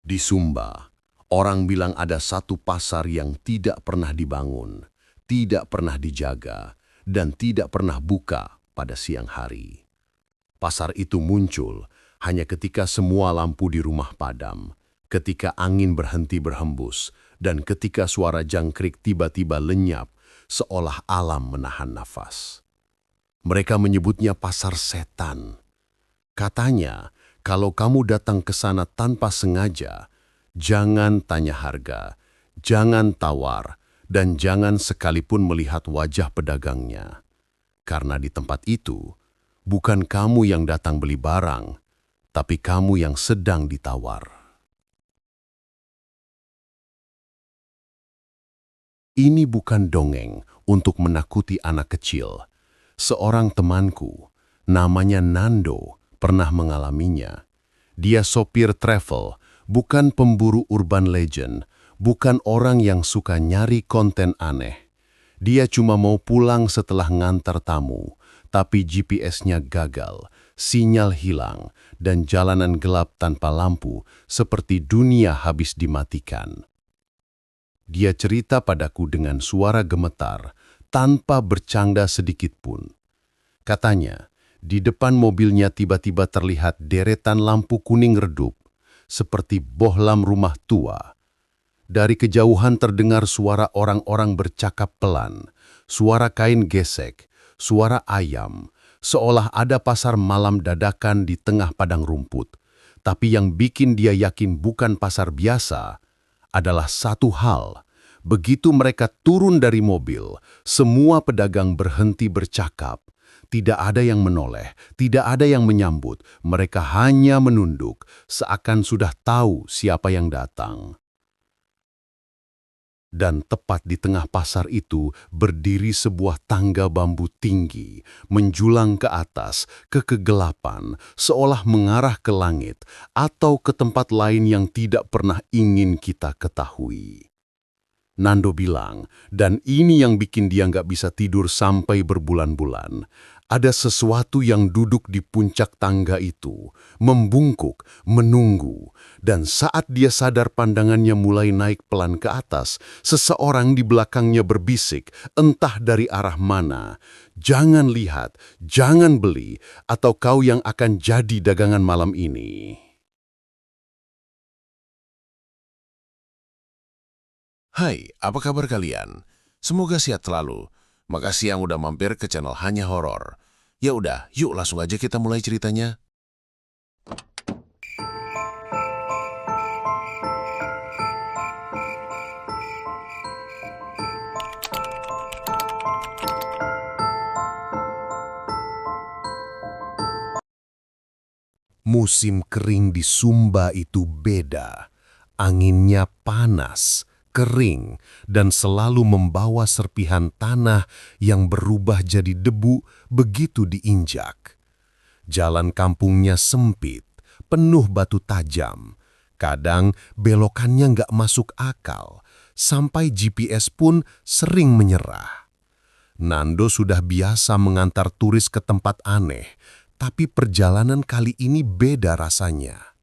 Di Sumba, orang bilang ada satu pasar yang tidak pernah dibangun, tidak pernah dijaga, dan tidak pernah buka pada siang hari. Pasar itu muncul hanya ketika semua lampu di rumah padam, ketika angin berhenti berhembus, dan ketika suara jangkrik tiba-tiba lenyap seolah alam menahan nafas. Mereka menyebutnya pasar setan. Katanya, kalau kamu datang ke sana tanpa sengaja, jangan tanya harga, jangan tawar, dan jangan sekalipun melihat wajah pedagangnya. Karena di tempat itu, bukan kamu yang datang beli barang, tapi kamu yang sedang ditawar. Ini bukan dongeng untuk menakuti anak kecil. Seorang temanku, namanya Nando, pernah mengalaminya. Dia sopir travel, bukan pemburu urban legend, bukan orang yang suka nyari konten aneh. Dia cuma mau pulang setelah ngantar tamu, tapi GPS-nya gagal, sinyal hilang, dan jalanan gelap tanpa lampu seperti dunia habis dimatikan. Dia cerita padaku dengan suara gemetar, tanpa bercanda sedikit pun. Katanya, di depan mobilnya tiba-tiba terlihat deretan lampu kuning redup, seperti bohlam rumah tua. Dari kejauhan terdengar suara orang-orang bercakap pelan, suara kain gesek, suara ayam, seolah ada pasar malam dadakan di tengah padang rumput. Tapi yang bikin dia yakin bukan pasar biasa adalah satu hal. Begitu mereka turun dari mobil, semua pedagang berhenti bercakap. Tidak ada yang menoleh, tidak ada yang menyambut. Mereka hanya menunduk, seakan sudah tahu siapa yang datang. Dan tepat di tengah pasar itu berdiri sebuah tangga bambu tinggi, menjulang ke atas, ke kegelapan, seolah mengarah ke langit atau ke tempat lain yang tidak pernah ingin kita ketahui. Nando bilang, dan ini yang bikin dia nggak bisa tidur sampai berbulan-bulan. Ada sesuatu yang duduk di puncak tangga itu, membungkuk, menunggu. Dan saat dia sadar pandangannya mulai naik pelan ke atas, seseorang di belakangnya berbisik, entah dari arah mana. Jangan lihat, jangan beli, atau kau yang akan jadi dagangan malam ini. Hai, apa kabar kalian? Semoga sehat selalu. Makasih yang udah mampir ke channel Hanya Horor. Ya udah, yuk langsung aja kita mulai ceritanya. Musim kering di Sumba itu beda. Anginnya panas, kering, dan selalu membawa serpihan tanah yang berubah jadi debu begitu diinjak. Jalan kampungnya sempit, penuh batu tajam. Kadang belokannya nggak masuk akal, sampai GPS pun sering menyerah. Nando sudah biasa mengantar turis ke tempat aneh, tapi perjalanan kali ini beda rasanya.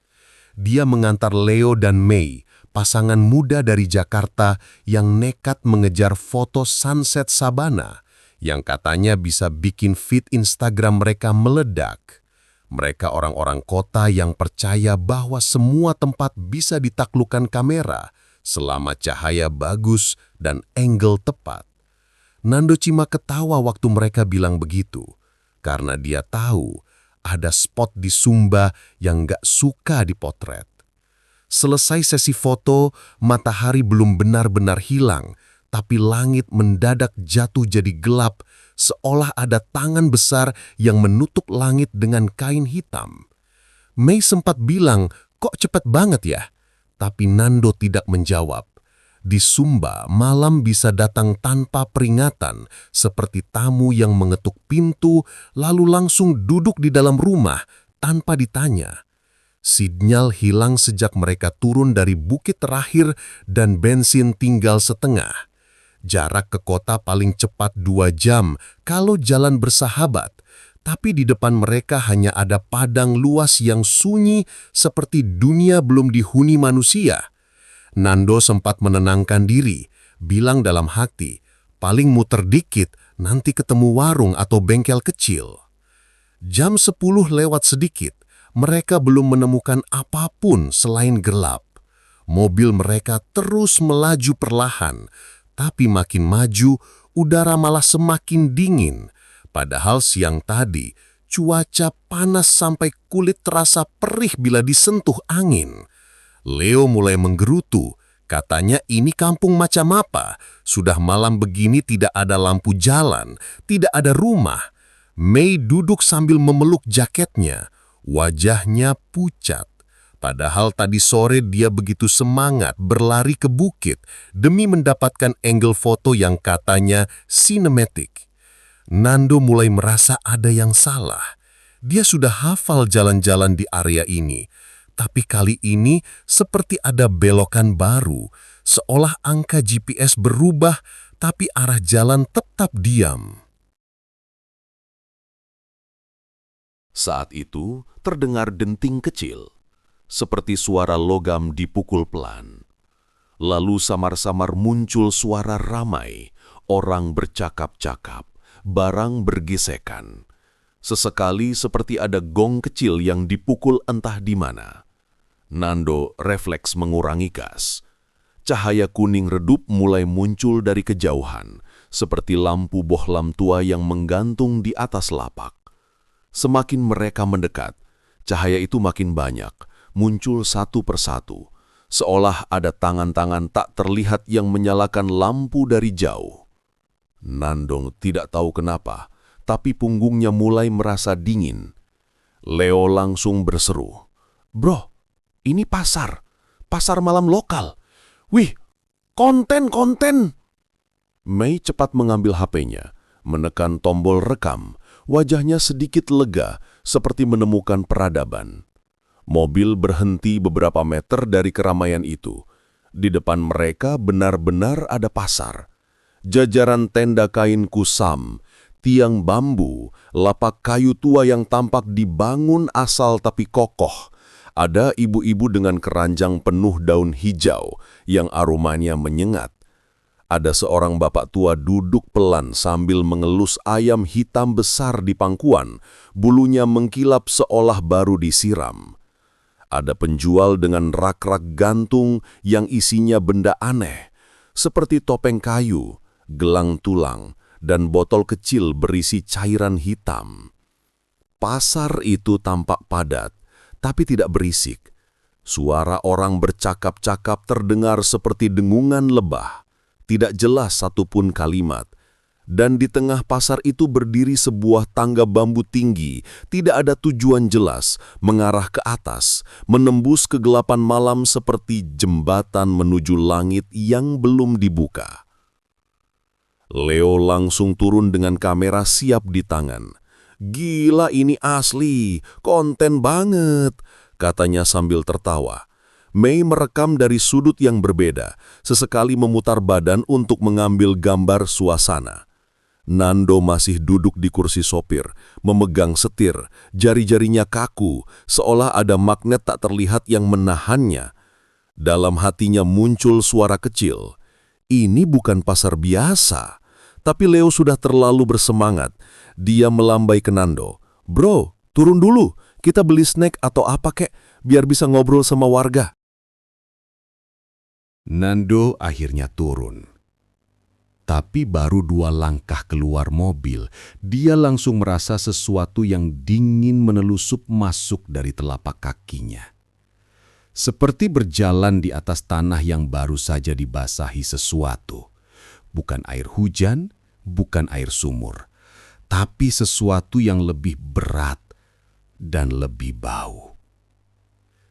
Dia mengantar Leo dan Mei, pasangan muda dari Jakarta yang nekat mengejar foto sunset Sabana, yang katanya bisa bikin feed Instagram mereka meledak. Mereka orang-orang kota yang percaya bahwa semua tempat bisa ditaklukkan kamera selama cahaya bagus dan angle tepat. Nando cuma ketawa waktu mereka bilang begitu, karena dia tahu ada spot di Sumba yang gak suka dipotret. Selesai sesi foto, matahari belum benar-benar hilang, tapi langit mendadak jatuh jadi gelap, seolah ada tangan besar yang menutup langit dengan kain hitam. Mei sempat bilang, kok cepat banget ya? Tapi Nando tidak menjawab. Di Sumba, malam bisa datang tanpa peringatan, seperti tamu yang mengetuk pintu lalu langsung duduk di dalam rumah tanpa ditanya. Sinyal hilang sejak mereka turun dari bukit terakhir dan bensin tinggal setengah. Jarak ke kota paling cepat 2 jam kalau jalan bersahabat, tapi di depan mereka hanya ada padang luas yang sunyi seperti dunia belum dihuni manusia. Nando sempat menenangkan diri, bilang dalam hati, paling muter dikit, nanti ketemu warung atau bengkel kecil. Jam 10 lewat sedikit, mereka belum menemukan apapun selain gelap. Mobil mereka terus melaju perlahan, tapi makin maju, udara malah semakin dingin. Padahal siang tadi, cuaca panas sampai kulit terasa perih bila disentuh angin. Leo mulai menggerutu, katanya ini kampung macam apa? Sudah malam begini tidak ada lampu jalan, tidak ada rumah. Mei duduk sambil memeluk jaketnya, wajahnya pucat. Padahal tadi sore dia begitu semangat berlari ke bukit demi mendapatkan angle foto yang katanya sinematik. Nando mulai merasa ada yang salah. Dia sudah hafal jalan-jalan di area ini, tapi kali ini seperti ada belokan baru, seolah angka GPS berubah tapi arah jalan tetap diam. Saat itu terdengar denting kecil, seperti suara logam dipukul pelan. Lalu samar-samar muncul suara ramai, orang bercakap-cakap, barang bergesekan. Sesekali seperti ada gong kecil yang dipukul entah di mana. Nando refleks mengurangi gas. Cahaya kuning redup mulai muncul dari kejauhan, seperti lampu bohlam tua yang menggantung di atas lapak. Semakin mereka mendekat, cahaya itu makin banyak, muncul satu persatu, seolah ada tangan-tangan tak terlihat yang menyalakan lampu dari jauh. Nando tidak tahu kenapa, tapi punggungnya mulai merasa dingin. Leo langsung berseru, "Bro, ini pasar malam lokal. Wih, konten!" Mei cepat mengambil HP-nya, menekan tombol rekam, wajahnya sedikit lega seperti menemukan peradaban. Mobil berhenti beberapa meter dari keramaian itu. Di depan mereka benar-benar ada pasar. Jajaran tenda kain kusam, tiang bambu, lapak kayu tua yang tampak dibangun asal tapi kokoh. Ada ibu-ibu dengan keranjang penuh daun hijau yang aromanya menyengat. Ada seorang bapak tua duduk pelan sambil mengelus ayam hitam besar di pangkuan, bulunya mengkilap seolah baru disiram. Ada penjual dengan rak-rak gantung yang isinya benda aneh, seperti topeng kayu, gelang tulang, dan botol kecil berisi cairan hitam. Pasar itu tampak padat, tapi tidak berisik. Suara orang bercakap-cakap terdengar seperti dengungan lebah, tidak jelas satupun kalimat. Dan di tengah pasar itu berdiri sebuah tangga bambu tinggi, tidak ada tujuan jelas, mengarah ke atas, menembus kegelapan malam seperti jembatan menuju langit yang belum dibuka. Leo langsung turun dengan kamera siap di tangan. "Gila, ini asli, konten banget," katanya sambil tertawa. Mei merekam dari sudut yang berbeda, sesekali memutar badan untuk mengambil gambar suasana. Nando masih duduk di kursi sopir, memegang setir, jari-jarinya kaku, seolah ada magnet tak terlihat yang menahannya. Dalam hatinya muncul suara kecil. Ini bukan pasar biasa. Tapi Leo sudah terlalu bersemangat. Dia melambai ke Nando. "Bro, turun dulu. Kita beli snack atau apa kek, biar bisa ngobrol sama warga." Nando akhirnya turun. Tapi baru 2 langkah keluar mobil, dia langsung merasa sesuatu yang dingin menelusup masuk dari telapak kakinya. Seperti berjalan di atas tanah yang baru saja dibasahi sesuatu. Bukan air hujan, bukan air sumur, tapi sesuatu yang lebih berat dan lebih bau.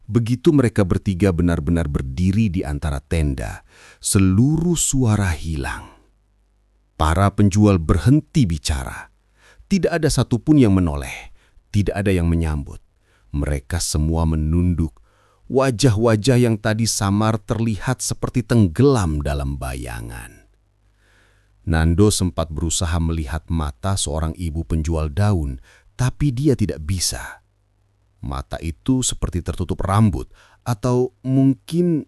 Begitu mereka bertiga benar-benar berdiri di antara tenda, seluruh suara hilang. Para penjual berhenti bicara. Tidak ada satupun yang menoleh, tidak ada yang menyambut. Mereka semua menunduk. Wajah-wajah yang tadi samar terlihat seperti tenggelam dalam bayangan. Nando sempat berusaha melihat mata seorang ibu penjual daun, tapi dia tidak bisa. Mata itu seperti tertutup rambut, atau mungkin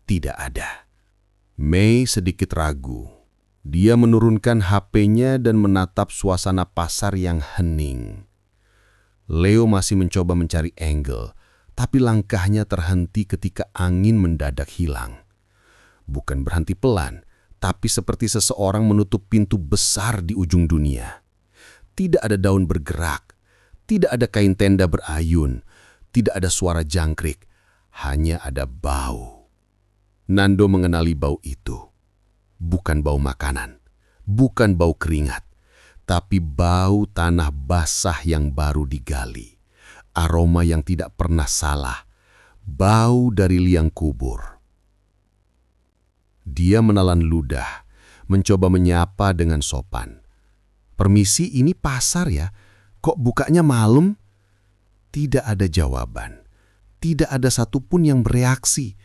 tidak ada. Mei sedikit ragu. Dia menurunkan HP-nya dan menatap suasana pasar yang hening. Leo masih mencoba mencari angle, tapi langkahnya terhenti ketika angin mendadak hilang. Bukan berhenti pelan, tapi seperti seseorang menutup pintu besar di ujung dunia. Tidak ada daun bergerak, tidak ada kain tenda berayun, tidak ada suara jangkrik, hanya ada bau. Nando mengenali bau itu. Bukan bau makanan, bukan bau keringat, tapi bau tanah basah yang baru digali. Aroma yang tidak pernah salah, bau dari liang kubur. Dia menelan ludah, mencoba menyapa dengan sopan. "Permisi, ini pasar ya? Kok bukanya malam?" Tidak ada jawaban. Tidak ada satupun yang bereaksi.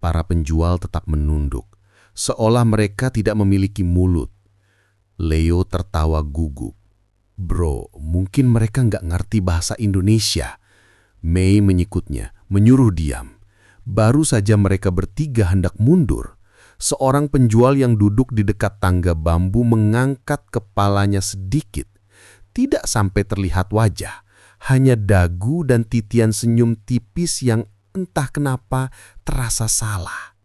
Para penjual tetap menunduk, seolah mereka tidak memiliki mulut. Leo tertawa gugup. "Bro, mungkin mereka nggak ngerti bahasa Indonesia." Mei menyikutnya, menyuruh diam. Baru saja mereka bertiga hendak mundur. Seorang penjual yang duduk di dekat tangga bambu mengangkat kepalanya sedikit. Tidak sampai terlihat wajah, hanya dagu dan titian senyum tipis yang entah kenapa terasa salah.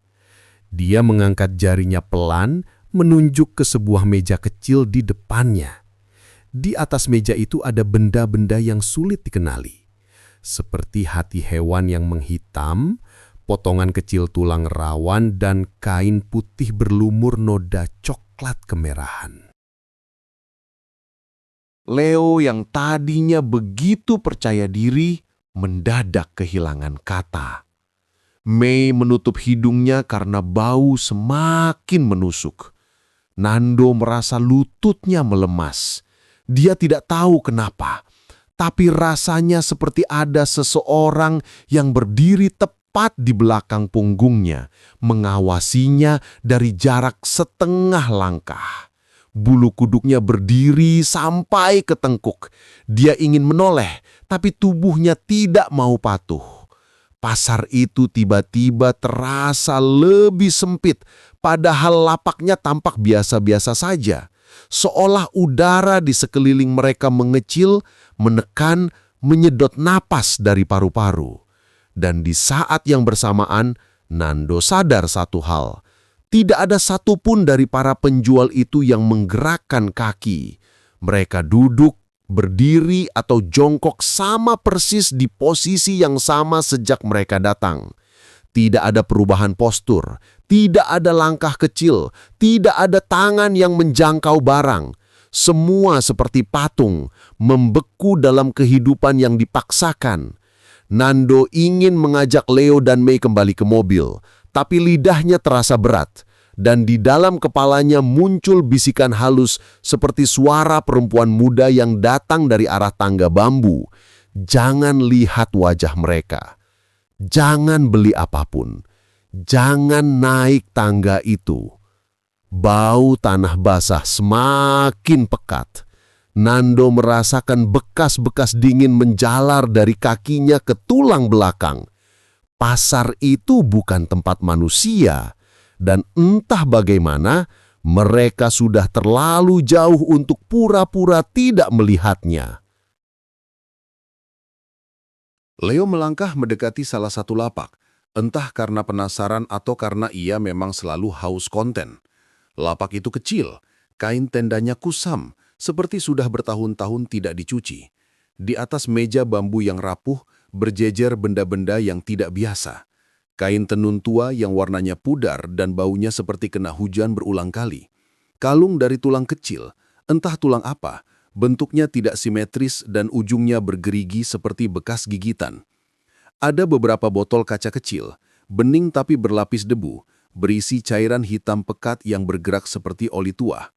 Dia mengangkat jarinya pelan, menunjuk ke sebuah meja kecil di depannya. Di atas meja itu ada benda-benda yang sulit dikenali, seperti hati hewan yang menghitam, potongan kecil tulang rawan, dan kain putih berlumur noda coklat kemerahan. Leo yang tadinya begitu percaya diri mendadak kehilangan kata. Mei menutup hidungnya karena bau semakin menusuk. Nando merasa lututnya melemas. Dia tidak tahu kenapa, tapi rasanya seperti ada seseorang yang berdiri tepat di belakang punggungnya, mengawasinya dari jarak setengah langkah. Bulu kuduknya berdiri sampai ke tengkuk. Dia ingin menoleh, tapi tubuhnya tidak mau patuh. Pasar itu tiba-tiba terasa lebih sempit, padahal lapaknya tampak biasa-biasa saja. Seolah udara di sekeliling mereka mengecil, menekan, menyedot napas dari paru-paru. Dan di saat yang bersamaan, Nando sadar satu hal. Tidak ada satupun dari para penjual itu yang menggerakkan kaki. Mereka duduk, berdiri, atau jongkok sama persis di posisi yang sama sejak mereka datang. Tidak ada perubahan postur, tidak ada langkah kecil, tidak ada tangan yang menjangkau barang. Semua seperti patung, membeku dalam kehidupan yang dipaksakan. Nando ingin mengajak Leo dan Mei kembali ke mobil, tapi lidahnya terasa berat, dan di dalam kepalanya muncul bisikan halus seperti suara perempuan muda yang datang dari arah tangga bambu. Jangan lihat wajah mereka. Jangan beli apapun. Jangan naik tangga itu. Bau tanah basah semakin pekat. Nando merasakan bekas-bekas dingin menjalar dari kakinya ke tulang belakang. Pasar itu bukan tempat manusia, dan entah bagaimana mereka sudah terlalu jauh untuk pura-pura tidak melihatnya. Leo melangkah mendekati salah satu lapak, entah karena penasaran atau karena ia memang selalu haus konten. Lapak itu kecil, kain tendanya kusam, seperti sudah bertahun-tahun tidak dicuci. Di atas meja bambu yang rapuh, berjejer benda-benda yang tidak biasa. Kain tenun tua yang warnanya pudar dan baunya seperti kena hujan berulang kali. Kalung dari tulang kecil, entah tulang apa, bentuknya tidak simetris dan ujungnya bergerigi seperti bekas gigitan. Ada beberapa botol kaca kecil, bening tapi berlapis debu, berisi cairan hitam pekat yang bergerak seperti oli tua.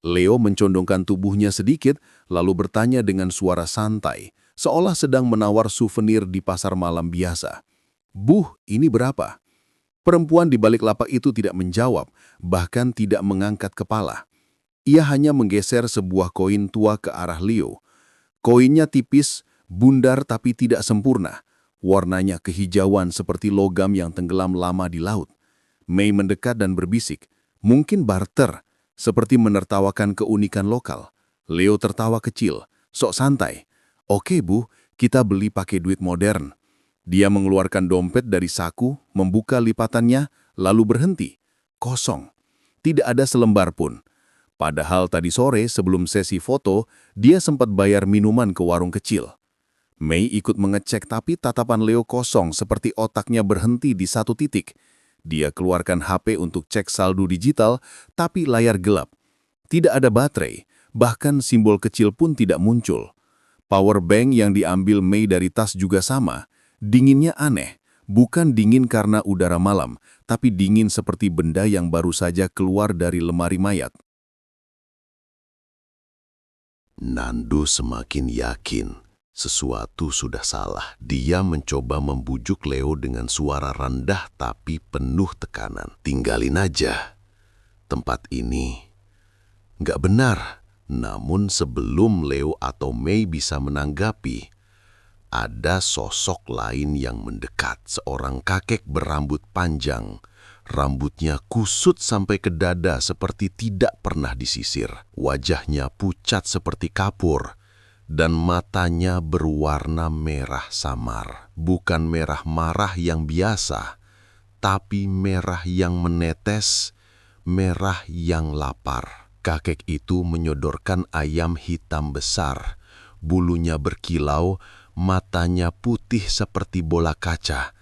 Leo mencondongkan tubuhnya sedikit, lalu bertanya dengan suara santai, seolah sedang menawar souvenir di pasar malam biasa. "Buh, ini berapa?" Perempuan di balik lapak itu tidak menjawab, bahkan tidak mengangkat kepala. Ia hanya menggeser sebuah koin tua ke arah Leo. Koinnya tipis, bundar tapi tidak sempurna. Warnanya kehijauan seperti logam yang tenggelam lama di laut. Mei mendekat dan berbisik. Mungkin barter, seperti menertawakan keunikan lokal. Leo tertawa kecil, sok santai. Oke Bu, kita beli pakai duit modern. Dia mengeluarkan dompet dari saku, membuka lipatannya, lalu berhenti. Kosong. Tidak ada selembar pun. Padahal tadi sore sebelum sesi foto, dia sempat bayar minuman ke warung kecil. Mei ikut mengecek tapi tatapan Leo kosong seperti otaknya berhenti di satu titik. Dia keluarkan HP untuk cek saldo digital, tapi layar gelap. Tidak ada baterai, bahkan simbol kecil pun tidak muncul. Power bank yang diambil Mei dari tas juga sama. Dinginnya aneh, bukan dingin karena udara malam, tapi dingin seperti benda yang baru saja keluar dari lemari mayat. Nando semakin yakin sesuatu sudah salah. Dia mencoba membujuk Leo dengan suara rendah tapi penuh tekanan. Tinggalin aja tempat ini. Nggak benar. Namun sebelum Leo atau Mei bisa menanggapi, ada sosok lain yang mendekat. Seorang kakek berambut panjang. Rambutnya kusut sampai ke dada seperti tidak pernah disisir. Wajahnya pucat seperti kapur. Dan matanya berwarna merah samar. Bukan merah marah yang biasa, tapi merah yang menetes, merah yang lapar. Kakek itu menyodorkan ayam hitam besar. Bulunya berkilau, matanya putih seperti bola kaca,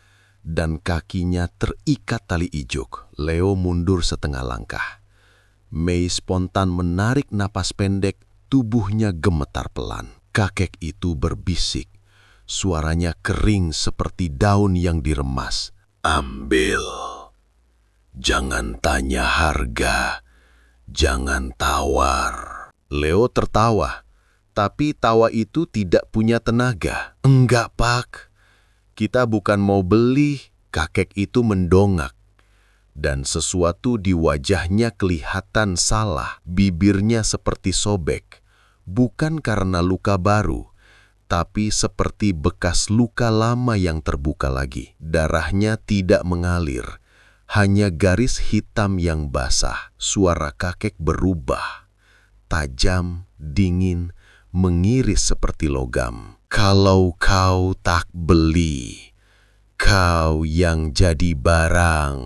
dan kakinya terikat tali ijuk. Leo mundur setengah langkah. Mei spontan menarik napas pendek, tubuhnya gemetar pelan. Kakek itu berbisik, suaranya kering seperti daun yang diremas. Ambil, jangan tanya harga, jangan tawar. Leo tertawa, tapi tawa itu tidak punya tenaga. Enggak, Pak. Kita bukan mau beli. Kakek itu mendongak. Dan sesuatu di wajahnya kelihatan salah. Bibirnya seperti sobek. Bukan karena luka baru, tapi seperti bekas luka lama yang terbuka lagi. Darahnya tidak mengalir, hanya garis hitam yang basah. Suara kakek berubah. Tajam, dingin, mengiris seperti logam. Kalau kau tak beli, kau yang jadi barang.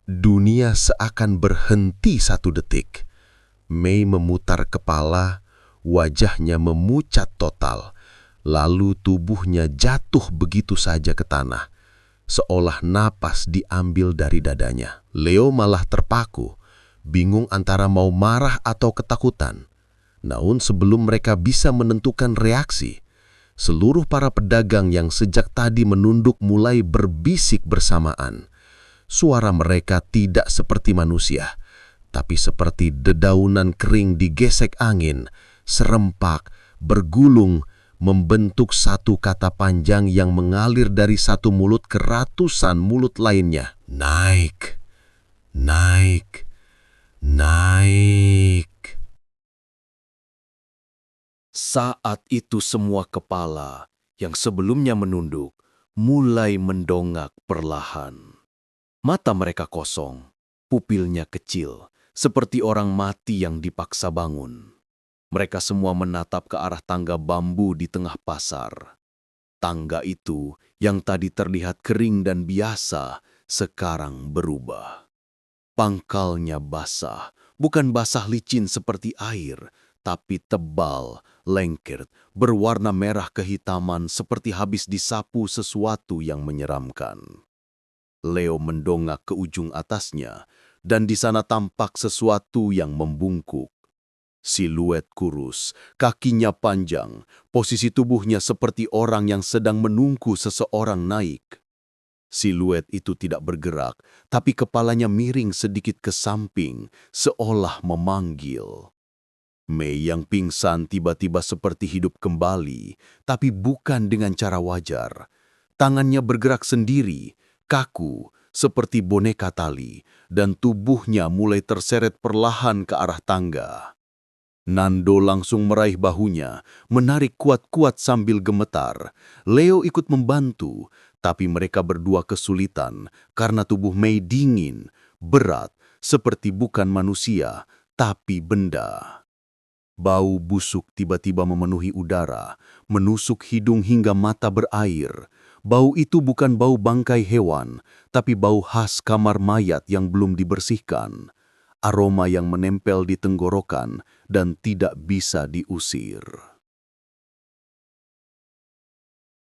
Dunia seakan berhenti satu detik. Mei memutar kepala, wajahnya memucat total. Lalu tubuhnya jatuh begitu saja ke tanah, seolah napas diambil dari dadanya. Leo malah terpaku, bingung antara mau marah atau ketakutan. Namun sebelum mereka bisa menentukan reaksi, seluruh para pedagang yang sejak tadi menunduk mulai berbisik bersamaan. Suara mereka tidak seperti manusia, tapi seperti dedaunan kering digesek angin, serempak, bergulung, membentuk satu kata panjang yang mengalir dari satu mulut ke ratusan mulut lainnya. Naik, naik, naik. Saat itu semua kepala yang sebelumnya menunduk mulai mendongak perlahan. Mata mereka kosong, pupilnya kecil, seperti orang mati yang dipaksa bangun. Mereka semua menatap ke arah tangga bambu di tengah pasar. Tangga itu yang tadi terlihat kering dan biasa, sekarang berubah. Pangkalnya basah, bukan basah licin seperti air, tapi tebal, lengket, berwarna merah kehitaman seperti habis disapu sesuatu yang menyeramkan. Leo mendongak ke ujung atasnya, dan di sana tampak sesuatu yang membungkuk. Siluet kurus, kakinya panjang, posisi tubuhnya seperti orang yang sedang menunggu seseorang naik. Siluet itu tidak bergerak, tapi kepalanya miring sedikit ke samping, seolah memanggil. Mei yang pingsan tiba-tiba seperti hidup kembali, tapi bukan dengan cara wajar. Tangannya bergerak sendiri, kaku, seperti boneka tali, dan tubuhnya mulai terseret perlahan ke arah tangga. Nando langsung meraih bahunya, menarik kuat-kuat sambil gemetar. Leo ikut membantu, tapi mereka berdua kesulitan karena tubuh Mei dingin, berat, seperti bukan manusia, tapi benda. Bau busuk tiba-tiba memenuhi udara, menusuk hidung hingga mata berair. Bau itu bukan bau bangkai hewan, tapi bau khas kamar mayat yang belum dibersihkan. Aroma yang menempel di tenggorokan dan tidak bisa diusir.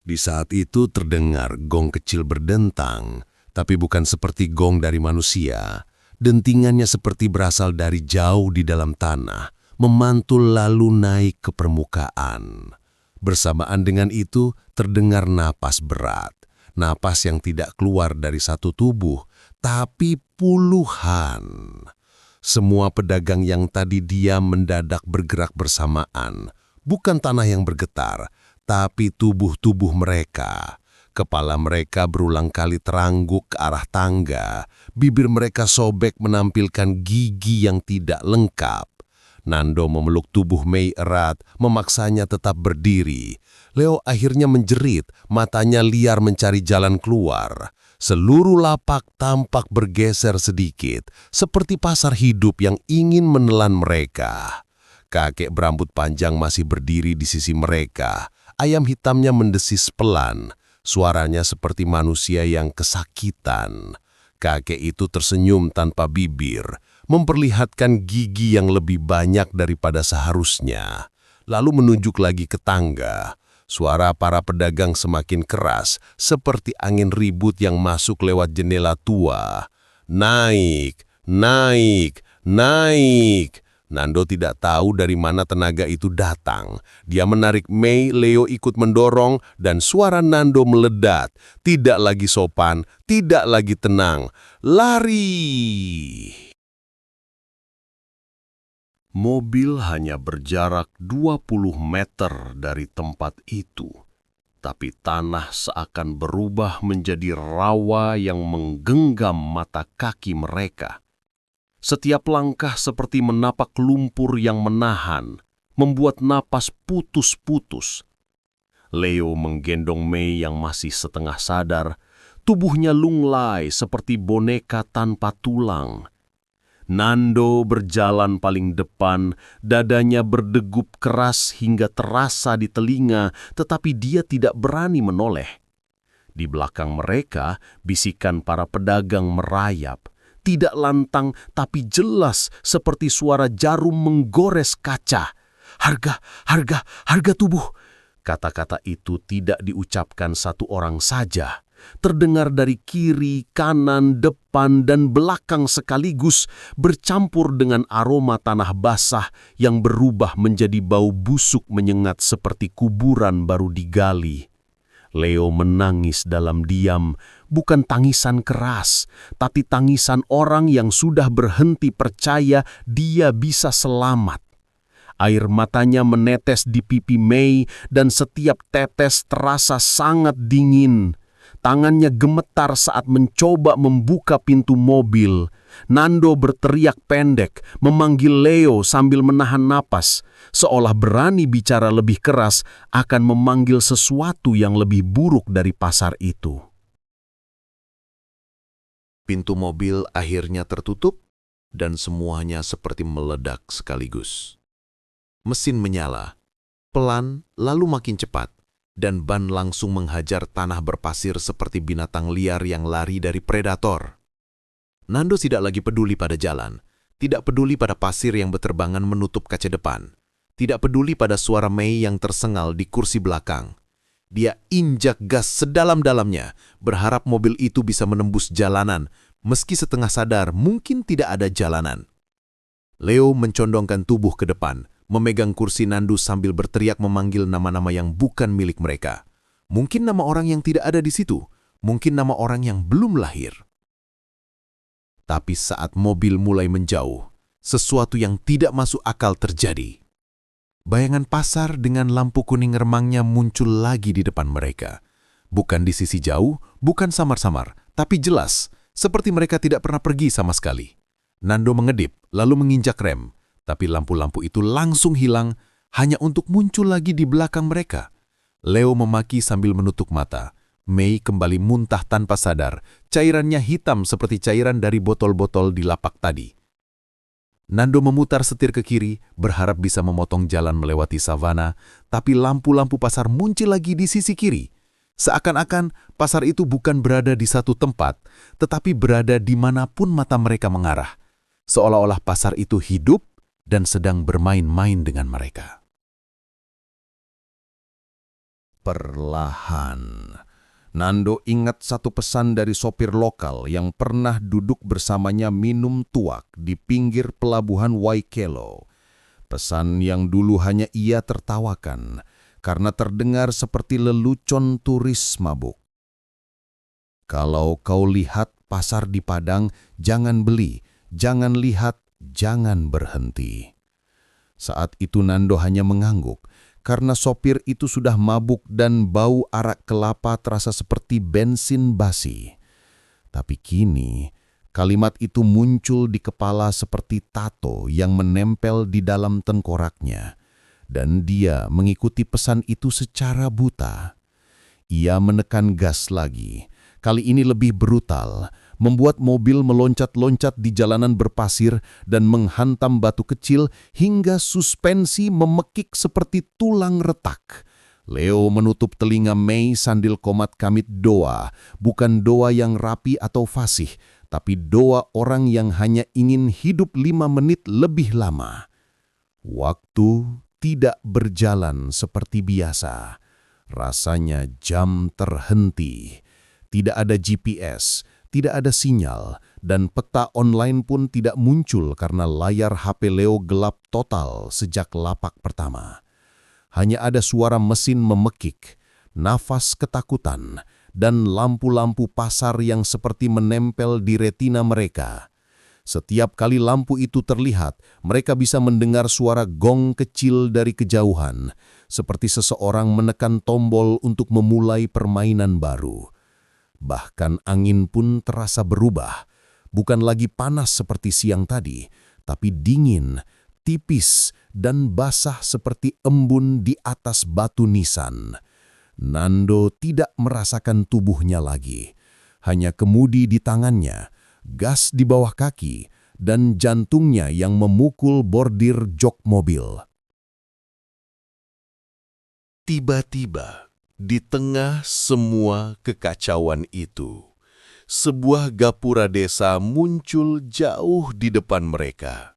Di saat itu terdengar gong kecil berdentang, tapi bukan seperti gong dari manusia. Dentingannya seperti berasal dari jauh di dalam tanah, memantul lalu naik ke permukaan. Bersamaan dengan itu terdengar napas berat, napas yang tidak keluar dari satu tubuh, tapi puluhan. Semua pedagang yang tadi diam mendadak bergerak bersamaan. Bukan tanah yang bergetar, tapi tubuh-tubuh mereka. Kepala mereka berulang kali terangguk ke arah tangga. Bibir mereka sobek menampilkan gigi yang tidak lengkap. Nando memeluk tubuh Mei erat, memaksanya tetap berdiri. Leo akhirnya menjerit, matanya liar mencari jalan keluar. Seluruh lapak tampak bergeser sedikit, seperti pasar hidup yang ingin menelan mereka. Kakek berambut panjang masih berdiri di sisi mereka. Ayam hitamnya mendesis pelan, suaranya seperti manusia yang kesakitan. Kakek itu tersenyum tanpa bibir, memperlihatkan gigi yang lebih banyak daripada seharusnya. Lalu menunjuk lagi ke tangga. Suara para pedagang semakin keras, seperti angin ribut yang masuk lewat jendela tua. Naik, naik, naik. Nando tidak tahu dari mana tenaga itu datang. Dia menarik Mei, Leo ikut mendorong, dan suara Nando meledak. Tidak lagi sopan, tidak lagi tenang. Lari! Mobil hanya berjarak 20 meter dari tempat itu, tapi tanah seakan berubah menjadi rawa yang menggenggam mata kaki mereka. Setiap langkah seperti menapak lumpur yang menahan, membuat napas putus-putus. Leo menggendong Mei yang masih setengah sadar, tubuhnya lunglai seperti boneka tanpa tulang. Nando berjalan paling depan, dadanya berdegup keras hingga terasa di telinga, tetapi dia tidak berani menoleh. Di belakang mereka, bisikan para pedagang merayap. Tidak lantang, tapi jelas seperti suara jarum menggores kaca. Harga, harga, harga tubuh. Kata-kata itu tidak diucapkan satu orang saja. Terdengar dari kiri, kanan, depan, dan belakang sekaligus, bercampur dengan aroma tanah basah yang berubah menjadi bau busuk menyengat seperti kuburan baru digali. Leo menangis dalam diam, bukan tangisan keras, tapi tangisan orang yang sudah berhenti percaya dia bisa selamat. Air matanya menetes di pipi Mei dan setiap tetes terasa sangat dingin. Tangannya gemetar saat mencoba membuka pintu mobil. Nando berteriak pendek, memanggil Leo sambil menahan napas, seolah berani bicara lebih keras akan memanggil sesuatu yang lebih buruk dari pasar itu. Pintu mobil akhirnya tertutup dan semuanya seperti meledak sekaligus. Mesin menyala, pelan lalu makin cepat. Dan ban langsung menghajar tanah berpasir seperti binatang liar yang lari dari predator. Nando tidak lagi peduli pada jalan, tidak peduli pada pasir yang berterbangan menutup kaca depan, tidak peduli pada suara Mei yang tersengal di kursi belakang. Dia injak gas sedalam-dalamnya, berharap mobil itu bisa menembus jalanan, meski setengah sadar mungkin tidak ada jalanan. Leo mencondongkan tubuh ke depan, memegang kursi Nando sambil berteriak memanggil nama-nama yang bukan milik mereka. Mungkin nama orang yang tidak ada di situ, mungkin nama orang yang belum lahir. Tapi saat mobil mulai menjauh, sesuatu yang tidak masuk akal terjadi. Bayangan pasar dengan lampu kuning remangnya muncul lagi di depan mereka. Bukan di sisi jauh, bukan samar-samar, tapi jelas, seperti mereka tidak pernah pergi sama sekali. Nando mengedip, lalu menginjak rem. Tapi lampu-lampu itu langsung hilang, hanya untuk muncul lagi di belakang mereka. Leo memaki sambil menutup mata. Mei kembali muntah tanpa sadar, cairannya hitam seperti cairan dari botol-botol di lapak tadi. Nando memutar setir ke kiri, berharap bisa memotong jalan melewati savana, tapi lampu-lampu pasar muncul lagi di sisi kiri. Seakan-akan pasar itu bukan berada di satu tempat, tetapi berada dimanapun mata mereka mengarah. Seolah-olah pasar itu hidup dan sedang bermain-main dengan mereka. Perlahan, Nando ingat satu pesan dari sopir lokal yang pernah duduk bersamanya minum tuak di pinggir pelabuhan Waikelo. Pesan yang dulu hanya ia tertawakan karena terdengar seperti lelucon turis mabuk. Kalau kau lihat pasar di Padang, jangan beli, jangan lihat, jangan berhenti. Saat itu Nando hanya mengangguk, karena sopir itu sudah mabuk dan bau arak kelapa terasa seperti bensin basi. Tapi kini, kalimat itu muncul di kepala seperti tato yang menempel di dalam tengkoraknya. Dan dia mengikuti pesan itu secara buta. Ia menekan gas lagi, kali ini lebih brutal, membuat mobil meloncat-loncat di jalanan berpasir dan menghantam batu kecil hingga suspensi memekik seperti tulang retak. Leo menutup telinga Mei sambil komat kamit doa, bukan doa yang rapi atau fasih, tapi doa orang yang hanya ingin hidup 5 menit lebih lama. Waktu tidak berjalan seperti biasa. Rasanya jam terhenti. Tidak ada GPS, tidak ada sinyal, dan peta online pun tidak muncul karena layar HP Leo gelap total sejak lapak pertama. Hanya ada suara mesin memekik, nafas ketakutan, dan lampu-lampu pasar yang seperti menempel di retina mereka. Setiap kali lampu itu terlihat, mereka bisa mendengar suara gong kecil dari kejauhan, seperti seseorang menekan tombol untuk memulai permainan baru. Bahkan angin pun terasa berubah, bukan lagi panas seperti siang tadi, tapi dingin, tipis, dan basah seperti embun di atas batu nisan. Nando tidak merasakan tubuhnya lagi, hanya kemudi di tangannya, gas di bawah kaki, dan jantungnya yang memukul bordir jok mobil. Tiba-tiba, di tengah semua kekacauan itu, sebuah gapura desa muncul jauh di depan mereka.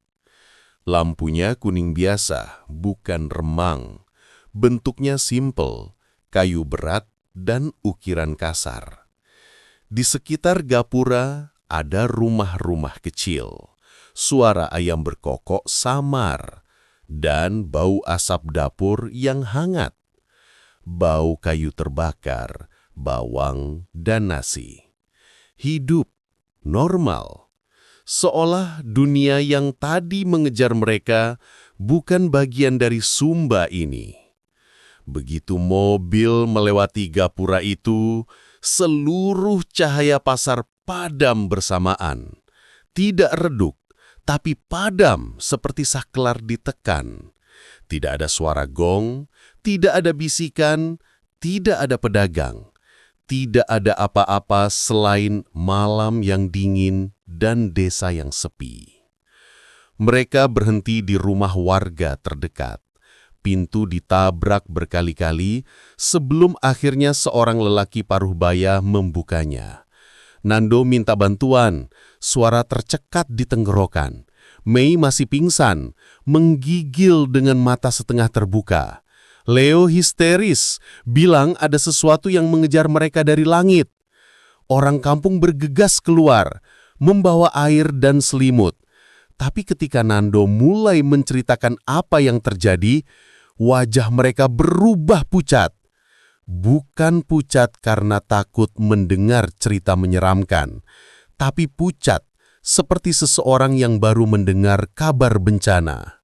Lampunya kuning biasa, bukan remang. Bentuknya simpel, kayu berat, dan ukiran kasar. Di sekitar gapura ada rumah-rumah kecil, suara ayam berkokok samar, dan bau asap dapur yang hangat. Bau kayu terbakar, bawang, dan nasi. Hidup normal, seolah dunia yang tadi mengejar mereka bukan bagian dari Sumba ini. Begitu mobil melewati gapura itu, seluruh cahaya pasar padam bersamaan. Tidak redup, tapi padam seperti saklar ditekan. Tidak ada suara gong, tidak ada bisikan, tidak ada pedagang. Tidak ada apa-apa selain malam yang dingin dan desa yang sepi. Mereka berhenti di rumah warga terdekat. Pintu ditabrak berkali-kali sebelum akhirnya seorang lelaki paruh baya membukanya. Nando minta bantuan, suara tercekat di tenggorokan. Mei masih pingsan, menggigil dengan mata setengah terbuka. Leo histeris, bilang ada sesuatu yang mengejar mereka dari langit. Orang kampung bergegas keluar, membawa air dan selimut. Tapi ketika Nando mulai menceritakan apa yang terjadi, wajah mereka berubah pucat. Bukan pucat karena takut mendengar cerita menyeramkan, tapi pucat seperti seseorang yang baru mendengar kabar bencana.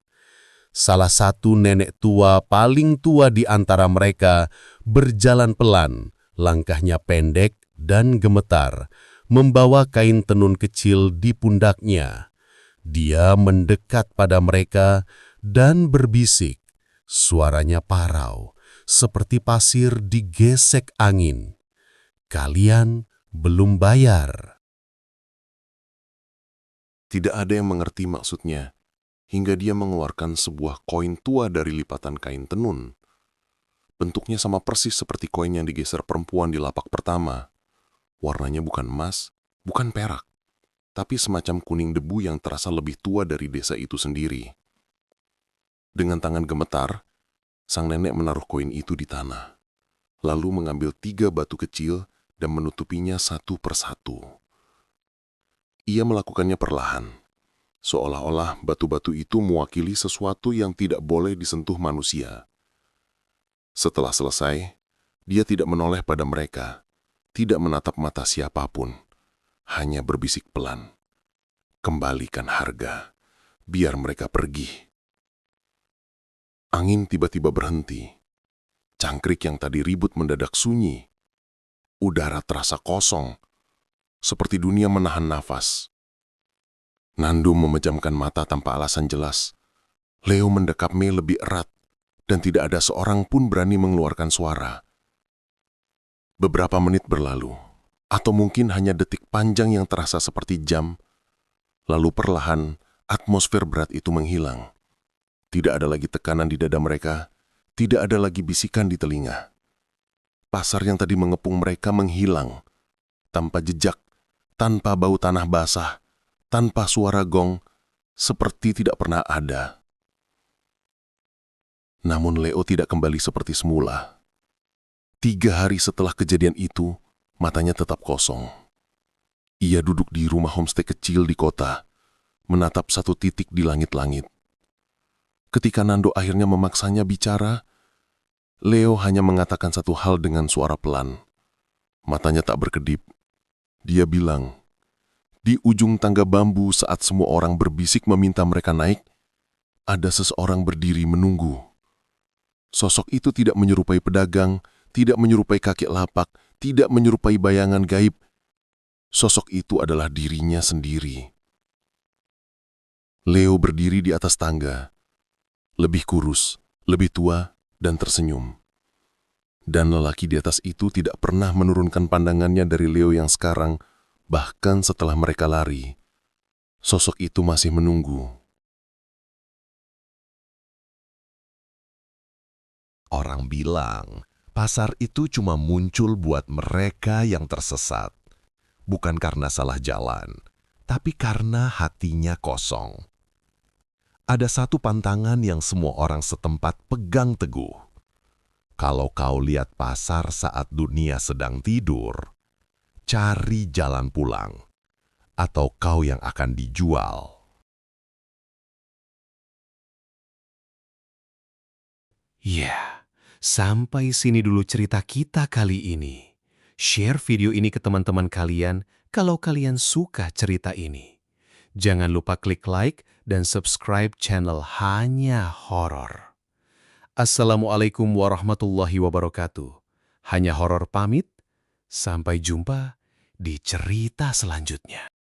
Salah satu nenek tua paling tua di antara mereka berjalan pelan, langkahnya pendek dan gemetar, membawa kain tenun kecil di pundaknya. Dia mendekat pada mereka dan berbisik. Suaranya parau, seperti pasir digesek angin. Kalian belum bayar. Tidak ada yang mengerti maksudnya, hingga dia mengeluarkan sebuah koin tua dari lipatan kain tenun. Bentuknya sama persis seperti koin yang digeser perempuan di lapak pertama. Warnanya bukan emas, bukan perak, tapi semacam kuning debu yang terasa lebih tua dari desa itu sendiri. Dengan tangan gemetar, sang nenek menaruh koin itu di tanah, lalu mengambil 3 batu kecil dan menutupinya satu persatu. Ia melakukannya perlahan, seolah-olah batu-batu itu mewakili sesuatu yang tidak boleh disentuh manusia. Setelah selesai, dia tidak menoleh pada mereka, tidak menatap mata siapapun, hanya berbisik pelan, "Kembalikan harga, biar mereka pergi." Angin tiba-tiba berhenti. Cangkrik yang tadi ribut mendadak sunyi. Udara terasa kosong, seperti dunia menahan nafas. Nando memejamkan mata tanpa alasan jelas. Leo mendekap Mei lebih erat, dan tidak ada seorang pun berani mengeluarkan suara. Beberapa menit berlalu, atau mungkin hanya detik panjang yang terasa seperti jam, lalu perlahan atmosfer berat itu menghilang. Tidak ada lagi tekanan di dada mereka, tidak ada lagi bisikan di telinga. Pasar yang tadi mengepung mereka menghilang, tanpa jejak, tanpa bau tanah basah, tanpa suara gong, seperti tidak pernah ada. Namun Leo tidak kembali seperti semula. 3 hari setelah kejadian itu, matanya tetap kosong. Ia duduk di rumah homestay kecil di kota, menatap satu titik di langit-langit. Ketika Nando akhirnya memaksanya bicara, Leo hanya mengatakan satu hal dengan suara pelan. Matanya tak berkedip. Dia bilang, di ujung tangga bambu saat semua orang berbisik meminta mereka naik, ada seseorang berdiri menunggu. Sosok itu tidak menyerupai pedagang, tidak menyerupai kakek lapak, tidak menyerupai bayangan gaib. Sosok itu adalah dirinya sendiri. Leo berdiri di atas tangga, lebih kurus, lebih tua, dan tersenyum. Dan lelaki di atas itu tidak pernah menurunkan pandangannya dari Leo yang sekarang, bahkan setelah mereka lari. Sosok itu masih menunggu. Orang bilang, pasar itu cuma muncul buat mereka yang tersesat. Bukan karena salah jalan, tapi karena hatinya kosong. Ada satu pantangan yang semua orang setempat pegang teguh. Kalau kau lihat pasar saat dunia sedang tidur, cari jalan pulang, atau kau yang akan dijual. Ya, sampai sini dulu cerita kita kali ini. Share video ini ke teman-teman kalian kalau kalian suka cerita ini. Jangan lupa klik like dan subscribe channel Hanya Horor. Assalamualaikum warahmatullahi wabarakatuh. Hanya Horor pamit, sampai jumpa di cerita selanjutnya.